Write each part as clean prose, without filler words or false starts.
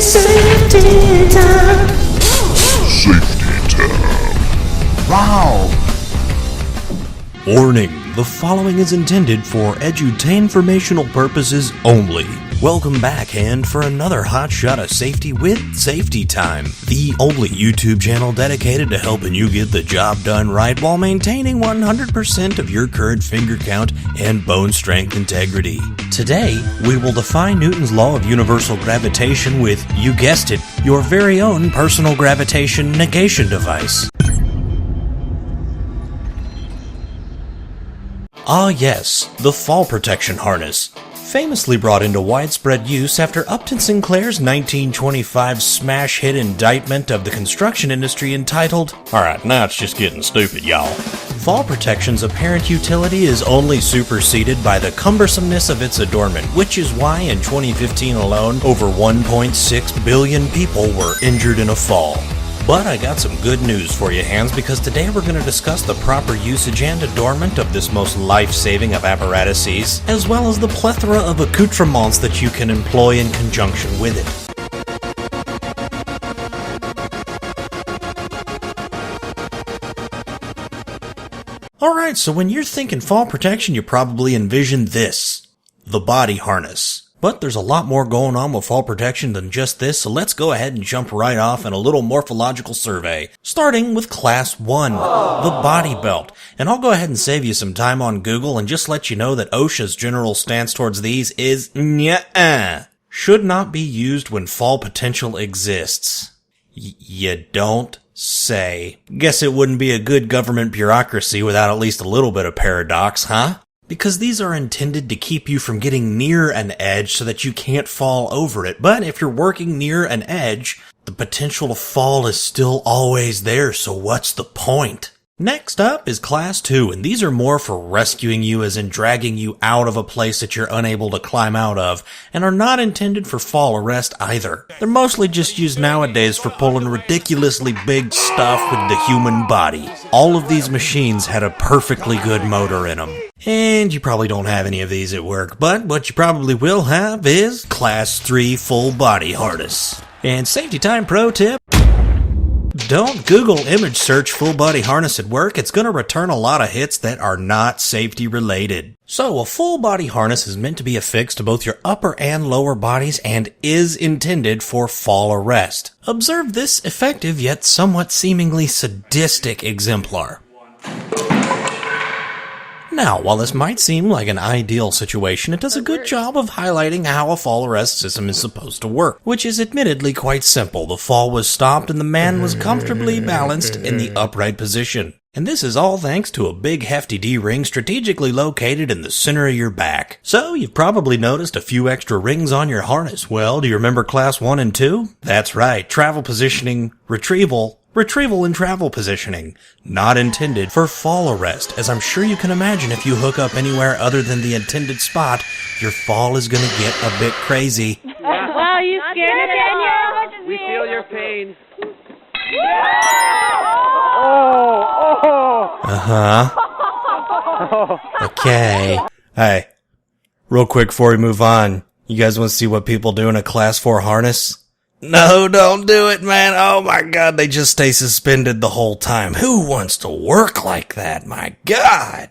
Safety time. Safety time. Wow! Warning, the following is intended for edutainformational purposes only. Welcome back, and for another hot shot of safety with Safety Time, the only YouTube channel dedicated to helping you get the job done right while maintaining 100% of your current finger count and bone strength integrity. Today, we will define Newton's law of universal gravitation with, you guessed it, your very own personal gravitation negation device. Ah yes, the fall protection harness. Famously brought into widespread use after Upton Sinclair's 1925 smash hit indictment of the construction industry entitled, "Alright, now it's just getting stupid, y'all." Fall protection's apparent utility is only superseded by the cumbersomeness of its adornment, which is why in 2015 alone, over 1.6 billion people were injured in a fall. But I got some good news for you, Hans, because today we're going to discuss the proper usage and adornment of this most life-saving of apparatuses, as well as the plethora of accoutrements that you can employ in conjunction with it. Alright, so when you're thinking fall protection, you probably envision this: the body harness. But there's a lot more going on with fall protection than just this, so let's go ahead and jump right off in a little morphological survey, starting with Class 1, the body belt. And I'll go ahead and save you some time on Google and just let you know that OSHA's general stance towards these is nyeh-uh. Should not be used when fall potential exists. You don't say. Guess it wouldn't be a good government bureaucracy without at least a little bit of paradox, huh? Because these are intended to keep you from getting near an edge so that you can't fall over it. But if you're working near an edge, the potential to fall is still always there, so what's the point? Next up is Class 2, and these are more for rescuing you, as in dragging you out of a place that you're unable to climb out of, and are not intended for fall arrest either. They're mostly just used nowadays for pulling ridiculously big stuff with the human body. All of these machines had a perfectly good motor in them. And you probably don't have any of these at work, but what you probably will have is Class 3 full body harness. And Safety Time pro tip: don't Google image search full body harness at work. It's going to return a lot of hits that are not safety related. So a full body harness is meant to be affixed to both your upper and lower bodies and is intended for fall arrest. Observe this effective yet somewhat seemingly sadistic exemplar. Now, while this might seem like an ideal situation, it does a good job of highlighting how a fall arrest system is supposed to work, which is admittedly quite simple. The fall was stopped and the man was comfortably balanced in the upright position. And this is all thanks to a big hefty D-ring strategically located in the center of your back. So, you've probably noticed a few extra rings on your harness. Well, do you remember Class 1 and 2? That's right, travel positioning, retrieval and travel positioning. Not intended for fall arrest, as I'm sure you can imagine if you hook up anywhere other than the intended spot, your fall is gonna get a bit crazy. Wow, you scared us, Daniel. We feel your pain. Okay. Hey, real quick before we move on, you guys want to see what people do in a Class 4 harness? No, don't do it, man. Oh my God, they just stay suspended the whole time. Who wants to work like that? My God.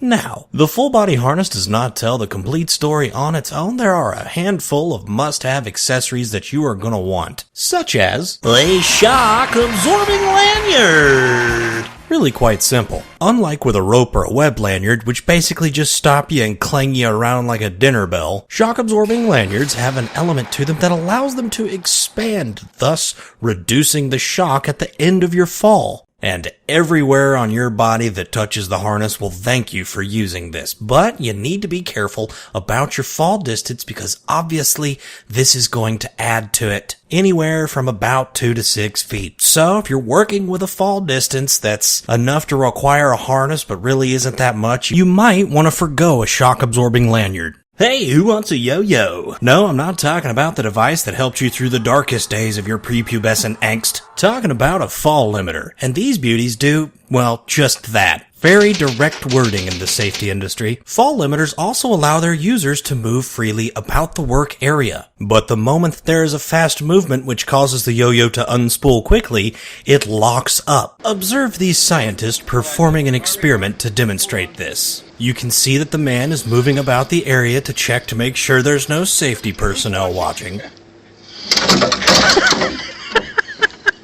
Now, the full body harness does not tell the complete story on its own. There are a handful of must-have accessories that you are going to want, such as a shock-absorbing lanyard. Really quite simple. Unlike with a rope or a web lanyard, which basically just stop you and clang you around like a dinner bell, shock-absorbing lanyards have an element to them that allows them to expand, thus reducing the shock at the end of your fall. And everywhere on your body that touches the harness will thank you for using this. But you need to be careful about your fall distance because obviously this is going to add to it. Anywhere from about 2 to 6 feet. So if you're working with a fall distance that's enough to require a harness but really isn't that much, you might want to forgo a shock-absorbing lanyard. Hey, who wants a yo-yo? No, I'm not talking about the device that helped you through the darkest days of your prepubescent angst. Talking about a fall limiter. And these beauties do, well, just that. Very direct wording in the safety industry. Fall limiters also allow their users to move freely about the work area. But the moment there is a fast movement which causes the yo-yo to unspool quickly, it locks up. Observe these scientists performing an experiment to demonstrate this. You can see that the man is moving about the area to check to make sure there's no safety personnel watching.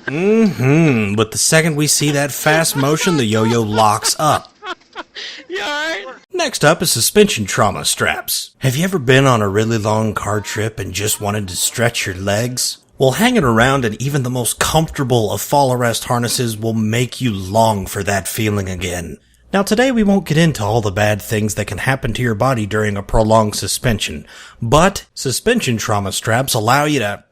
But the second we see that fast motion, the yo-yo locks up. Next up is suspension trauma straps. Have you ever been on a really long car trip and just wanted to stretch your legs? Well, hanging around in even the most comfortable of fall arrest harnesses will make you long for that feeling again. Now today we won't get into all the bad things that can happen to your body during a prolonged suspension, but suspension trauma straps allow you to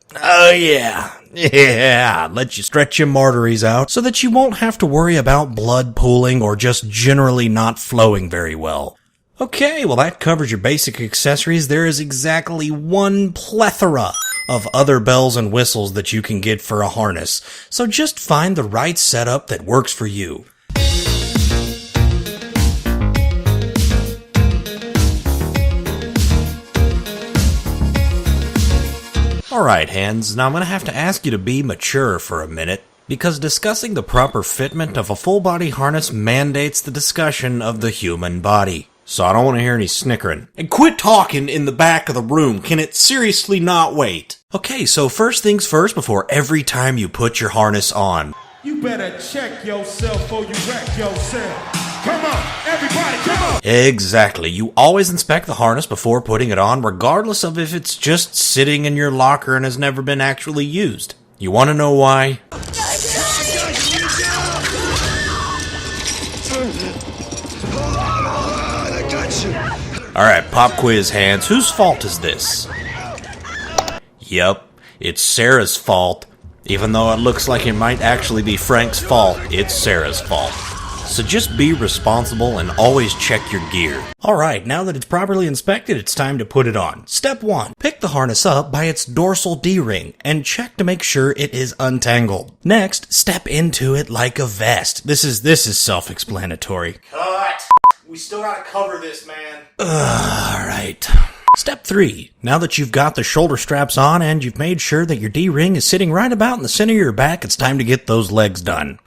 let you stretch your arteries out so that you won't have to worry about blood pooling or just generally not flowing very well. Okay, well that covers your basic accessories. There is exactly one plethora of other bells and whistles that you can get for a harness, so just find the right setup that works for you. Alright, hands, now I'm gonna have to ask you to be mature for a minute, because discussing the proper fitment of a full-body harness mandates the discussion of the human body. So I don't want to hear any snickering. And quit talking in the back of the room, can it seriously not wait? Okay, so first things first before every time you put your harness on. You better check yourself before you wreck yourself. Come on, everybody, come on! Exactly. You always inspect the harness before putting it on, regardless of if it's just sitting in your locker and has never been actually used. You want to know why? Alright, pop quiz, hands. Whose fault is this? Yep, it's Sarah's fault. Even though it looks like it might actually be Frank's fault, it's Sarah's fault. So just be responsible and always check your gear. Alright, now that it's properly inspected, it's time to put it on. Step 1. Pick the harness up by its dorsal D-ring and check to make sure it is untangled. Next, step into it like a vest. This is self-explanatory. Cut! We still gotta cover this, man. Alright. Step 3. Now that you've got the shoulder straps on and you've made sure that your D-ring is sitting right about in the center of your back, it's time to get those legs done.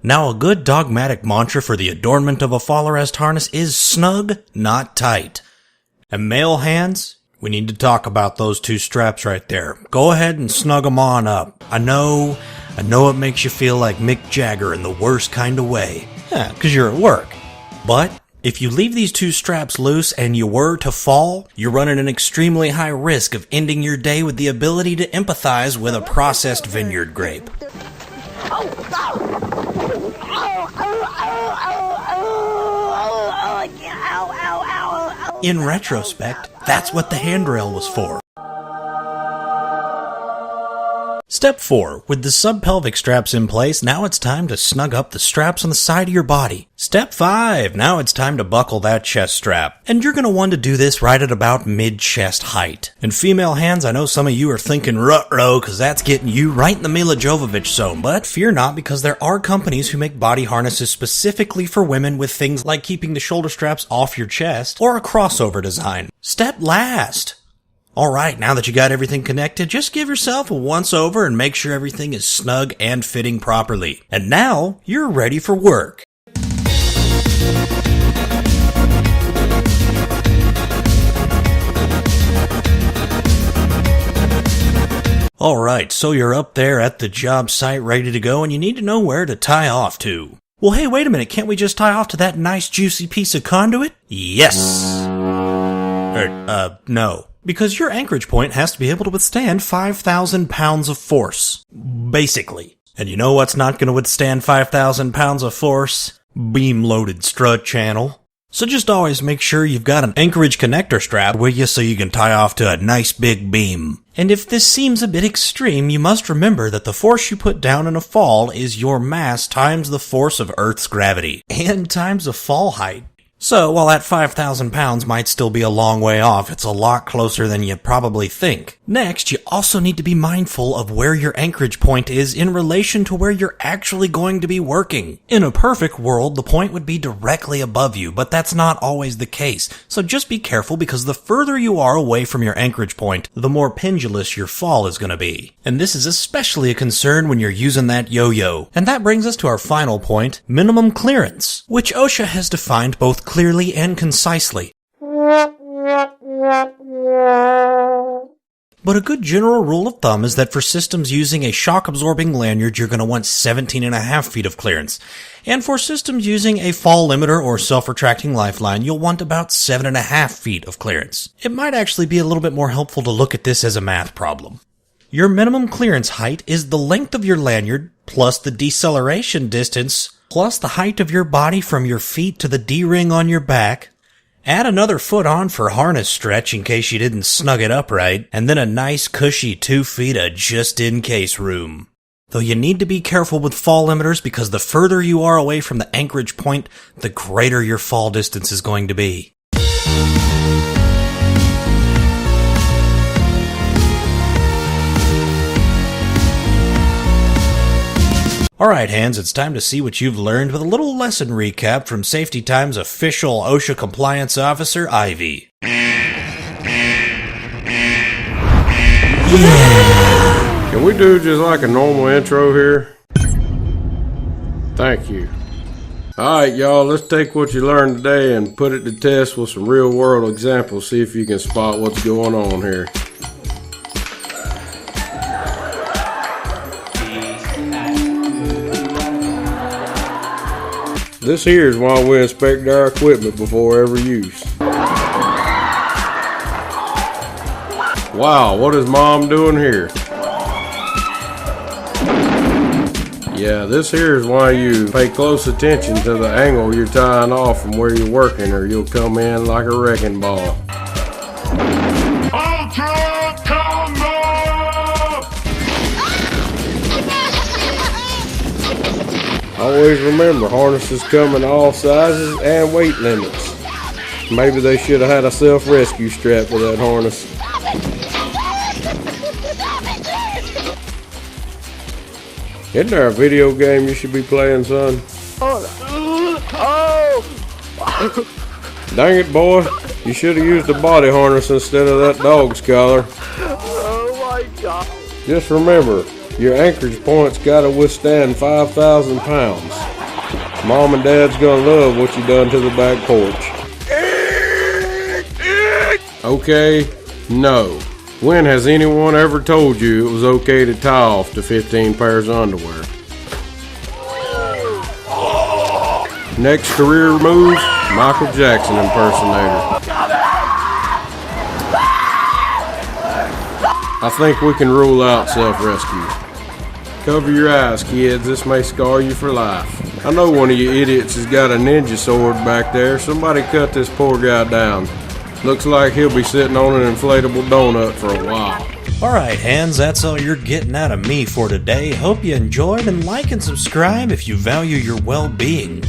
Now, a good dogmatic mantra for the adornment of a fall arrest harness is snug, not tight. And male hands, we need to talk about those two straps right there. Go ahead and snug them on up. I know it makes you feel like Mick Jagger in the worst kind of way. Yeah, 'cause you're at work. But if you leave these two straps loose and you were to fall, you're running an extremely high risk of ending your day with the ability to empathize with a processed vineyard grape. In retrospect, that's what the handrail was for. Step 4. With the subpelvic straps in place, now it's time to snug up the straps on the side of your body. Step 5. Now it's time to buckle that chest strap. And you're going to want to do this right at about mid-chest height. And female hands, I know some of you are thinking ruh-roh, because that's getting you right in the Mila Jovovich zone. But fear not, because there are companies who make body harnesses specifically for women with things like keeping the shoulder straps off your chest or a crossover design. Step last. Alright, now that you got everything connected, just give yourself a once-over and make sure everything is snug and fitting properly. And now, you're ready for work. Alright, so you're up there at the job site ready to go and you need to know where to tie off to. Well, hey, wait a minute, can't we just tie off to that nice juicy piece of conduit? Yes! No. Because your anchorage point has to be able to withstand 5,000 pounds of force. Basically. And you know what's not going to withstand 5,000 pounds of force? Beam-loaded strut channel. So just always make sure you've got an anchorage connector strap with you so you can tie off to a nice big beam. And if this seems a bit extreme, you must remember that the force you put down in a fall is your mass times the force of Earth's gravity. And times the fall height. So, while that 5,000 pounds might still be a long way off, it's a lot closer than you probably think. Next, you also need to be mindful of where your anchorage point is in relation to where you're actually going to be working. In a perfect world, the point would be directly above you, but that's not always the case. So just be careful, because the further you are away from your anchorage point, the more pendulous your fall is going to be. And this is especially a concern when you're using that yo-yo. And that brings us to our final point, minimum clearance, which OSHA has defined both clearly and concisely. But a good general rule of thumb is that for systems using a shock-absorbing lanyard, you're going to want 17.5 feet of clearance. And for systems using a fall limiter or self-retracting lifeline, you'll want about 7.5 feet of clearance. It might actually be a little bit more helpful to look at this as a math problem. Your minimum clearance height is the length of your lanyard plus the deceleration distance plus the height of your body from your feet to the D-ring on your back. Add another foot on for harness stretch in case you didn't snug it up right, and then a nice cushy 2 feet of just-in-case room. Though you need to be careful with fall limiters, because the further you are away from the anchorage point, the greater your fall distance is going to be. Alright, hands, it's time to see what you've learned with a little lesson recap from Safety Time's official OSHA compliance officer, Ivy. Can we do just like a normal intro here? Thank you. Alright, y'all, let's take what you learned today and put it to test with some real world examples, see if you can spot what's going on here. This here is why we inspect our equipment before every use. Wow, what is Mom doing here? Yeah, this here is why you pay close attention to the angle you're tying off from where you're working, or you'll come in like a wrecking ball. Always remember, harnesses come in all sizes and weight limits. Maybe they should have had a self-rescue strap for that harness. Isn't there a video game you should be playing, son? Dang it, boy. You should have used a body harness instead of that dog's collar. Oh my God. Just remember, your anchorage point's gotta withstand 5,000 pounds. Mom and Dad's gonna love what you done to the back porch. Okay, no. When has anyone ever told you it was okay to tie off to 15 pairs of underwear? Next career move, Michael Jackson impersonator. I think we can rule out self-rescue. Cover your eyes, kids. This may scar you for life. I know one of you idiots has got a ninja sword back there. Somebody cut this poor guy down. Looks like he'll be sitting on an inflatable donut for a while. Alright, hands, that's all you're getting out of me for today. Hope you enjoyed, and like and subscribe if you value your well-being.